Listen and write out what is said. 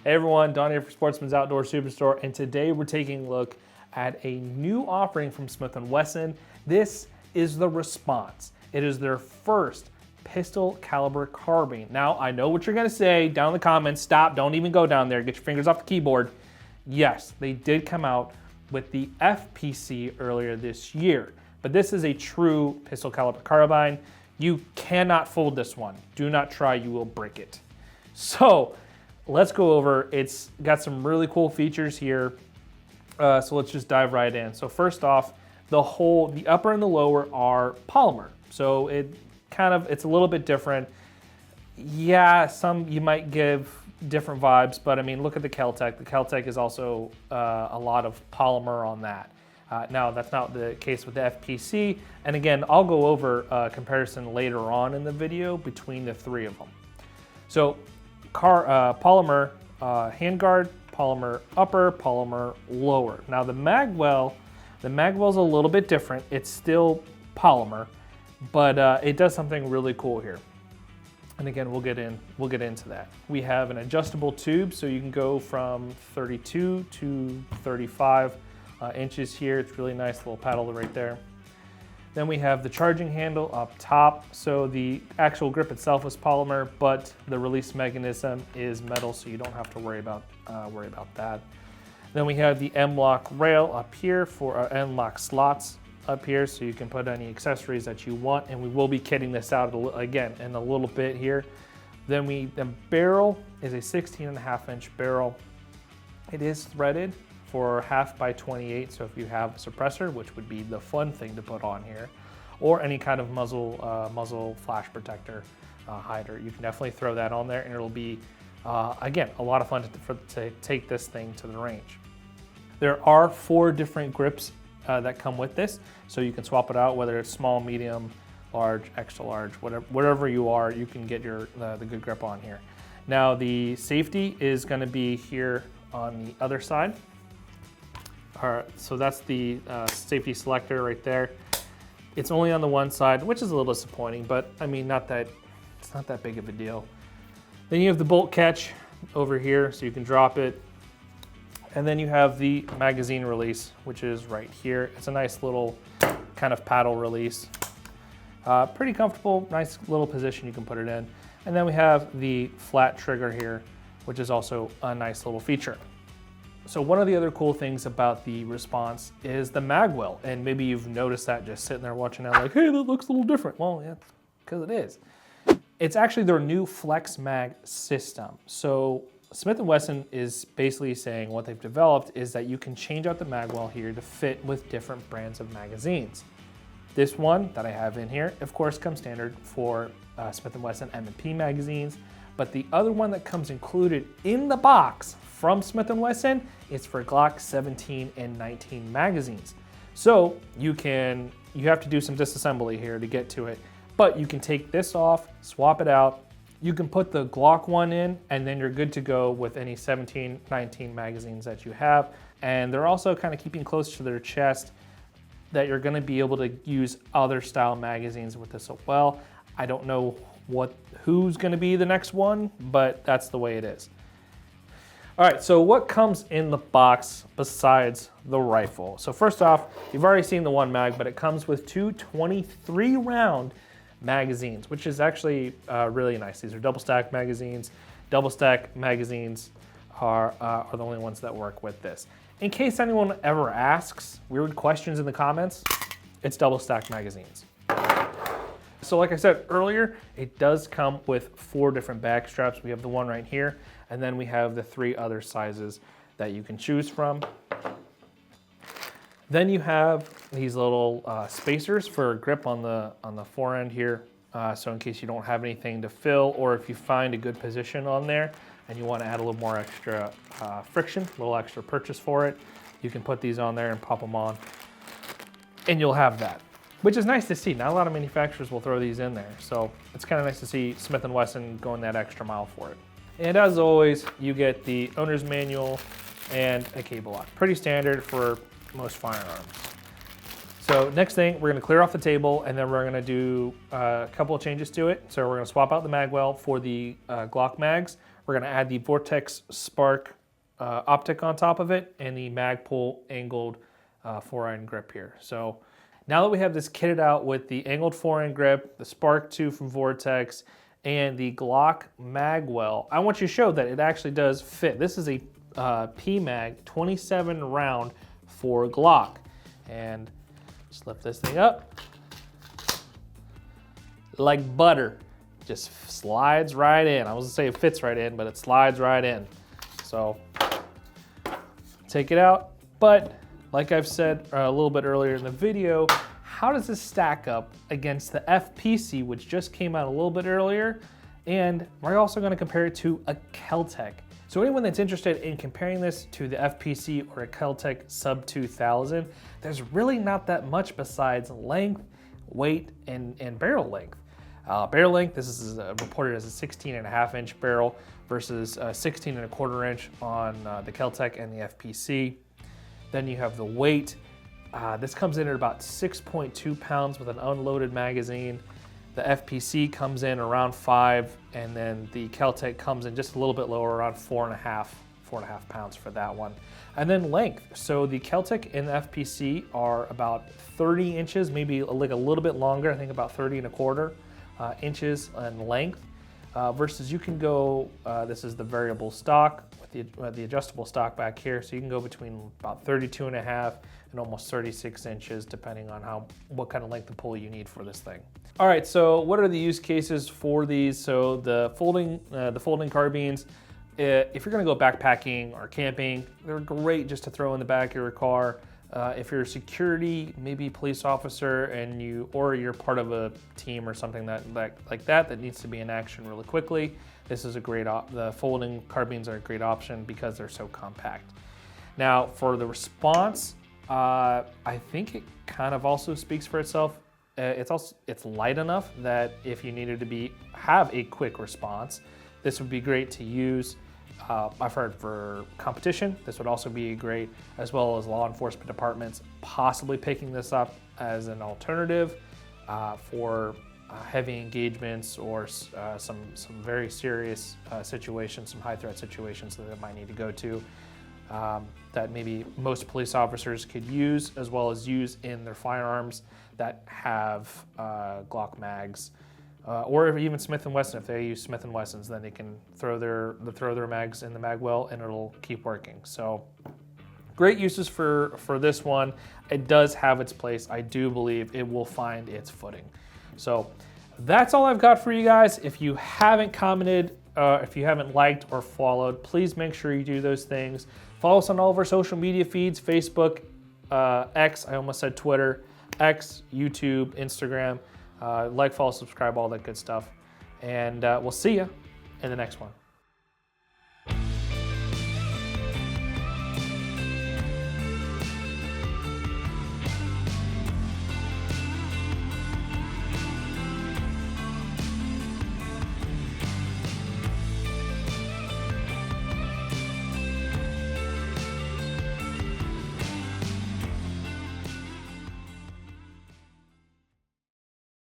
Hey everyone, Don here for Sportsman's Outdoor Superstore, and today we're taking a look at a new offering from Smith & Wesson. This is the Response. It is their first pistol caliber carbine. Now, I know what you're gonna say down in the comments. Stop, don't even go down there. Get your fingers off the keyboard. Yes, they did come out with the FPC earlier this year, but this is a true pistol caliber carbine. You cannot fold this one. Do not try, you will break it. So, let's go over, it's got some really cool features here. So let's just dive right in. So first off, the upper and the lower are polymer. So it's a little bit different. Yeah, some you might give different vibes, but I mean, look at the Kel-Tec. The Kel-Tec is also a lot of polymer on that. Now, that's not the case with the FPC. And again, I'll go over a comparison later on in the video between the three of them. So polymer handguard, polymer upper, polymer lower. Now the Magwell's a little bit different. It's still polymer, but it does something really cool here. And again, we'll get into that. We have an adjustable tube, so you can go from 32 to 35 inches here. It's really nice, little paddle right there. Then we have the charging handle up top. So the actual grip itself is polymer, but the release mechanism is metal, so you don't have to worry about that. Then we have the M-LOK rail up here for our M-LOK slots up here, so you can put any accessories that you want, and we will be kitting this out again in a little bit here. Then the barrel is a 16.5-inch barrel. It is threaded for 1/2 by 28, so if you have a suppressor, which would be the fun thing to put on here, or any kind of muzzle flash protector hider, you can definitely throw that on there, and it'll be, again, a lot of fun to take this thing to the range. There are 4 different grips that come with this, so you can swap it out, whether it's small, medium, large, extra large, whatever you are, you can get the good grip on here. Now, the safety is gonna be here on the other side. So that's the safety selector right there. It's only on the one side, which is a little disappointing, but I mean, it's not that big of a deal. Then you have the bolt catch over here, so you can drop it. And then you have the magazine release, which is right here. It's a nice little kind of paddle release. Pretty comfortable, nice little position you can put it in. And then we have the flat trigger here, which is also a nice little feature. So one of the other cool things about the Response is the Magwell, and maybe you've noticed that just sitting there watching that like, hey, that looks a little different. Well, yeah, because it is. It's actually their new FLEXMAG system. So Smith & Wesson is basically saying what they've developed is that you can change out the Magwell here to fit with different brands of magazines. This one that I have in here, of course, comes standard for Smith & Wesson M&P magazines, but the other one that comes included in the box from Smith & Wesson is for Glock 17 and 19 magazines. So you have to do some disassembly here to get to it, but you can take this off, swap it out. You can put the Glock one in, and then you're good to go with any 17, 19 magazines that you have. And they're also kind of keeping close to their chest that you're gonna be able to use other style magazines with this as well. I don't know who's gonna be the next one, but that's the way it is. All right, so what comes in the box besides the rifle? So first off, you've already seen the one mag, but it comes with 2 23-round magazines, which is actually really nice. These are double stack magazines. Double stack magazines are the only ones that work with this. In case anyone ever asks weird questions in the comments, it's double stack magazines. So like I said earlier, it does come with 4 different bag straps. We have the one right here, and then we have the 3 other sizes that you can choose from. Then you have these little spacers for grip on the forend here. So in case you don't have anything to fill, or if you find a good position on there and you want to add a little more extra friction, a little extra purchase for it, you can put these on there and pop them on, and you'll have that, which is nice to see. Not a lot of manufacturers will throw these in there, so it's kind of nice to see Smith & Wesson going that extra mile for it. And as always, you get the owner's manual and a cable lock. Pretty standard for most firearms. So next thing, we're gonna clear off the table, and then we're gonna do a couple of changes to it. So we're gonna swap out the Magwell for the Glock mags. We're gonna add the Vortex Spark optic on top of it, and the Magpul angled 4-iron grip here. So now that we have this kitted out with the angled 4-iron grip, the Spark 2 from Vortex, and the Glock Magwell, I want you to show that it actually does fit. This is a PMag 27 round for Glock. And just lift this thing up like butter. Just slides right in. I was gonna say it fits right in, but it slides right in. So take it out. But like I've said a little bit earlier in the video, how does this stack up against the FPC, which just came out a little bit earlier? And we're also gonna compare it to a Kel-Tec. So anyone that's interested in comparing this to the FPC or a Kel-Tec Sub 2000, there's really not that much besides length, weight, and barrel length. Barrel length, this is reported as a 16.5-inch barrel versus 16.25 inch on the Kel-Tec and the FPC. Then you have the weight. This comes in at about 6.2 pounds with an unloaded magazine. The FPC comes in around 5, and then the Kel-Tec comes in just a little bit lower, around 4.5 pounds for that one. And then length. So the Kel-Tec and the FPC are about 30 inches, maybe like a little bit longer, I think about 30.25 inches in length, versus you can go, this is the variable stock with the adjustable stock back here, so you can go between about 32.5 and almost 36 inches, depending on what kind of length of pull you need for this thing. All right, so what are the use cases for these? So the folding carbines, if you're gonna go backpacking or camping, they're great just to throw in the back of your car. If you're a security, maybe police officer, and you're part of a team or something like that needs to be in action really quickly, this is a great the folding carbines are a great option because they're so compact. Now for the response, I think it kind of also speaks for itself. It's light enough that if you needed to have a quick response, this would be great to use. I've heard for competition, this would also be great, as well as law enforcement departments possibly picking this up as an alternative for heavy engagements or some very serious situations, some high threat situations that they might need to go to, that maybe most police officers could use, as well as use in their firearms that have Glock mags. Or even Smith Wesson, if they use Smith Wessons, then they can throw their mags in the Magwell and it'll keep working. So great uses for this one. It does have its place. I do believe it will find its footing. So that's all I've got for you guys. If you haven't commented, if you haven't liked or followed, please make sure you do those things. Follow us on all of our social media feeds, Facebook, X, I almost said Twitter, X, YouTube, Instagram. Like, follow, subscribe, all that good stuff. And we'll see you in the next one.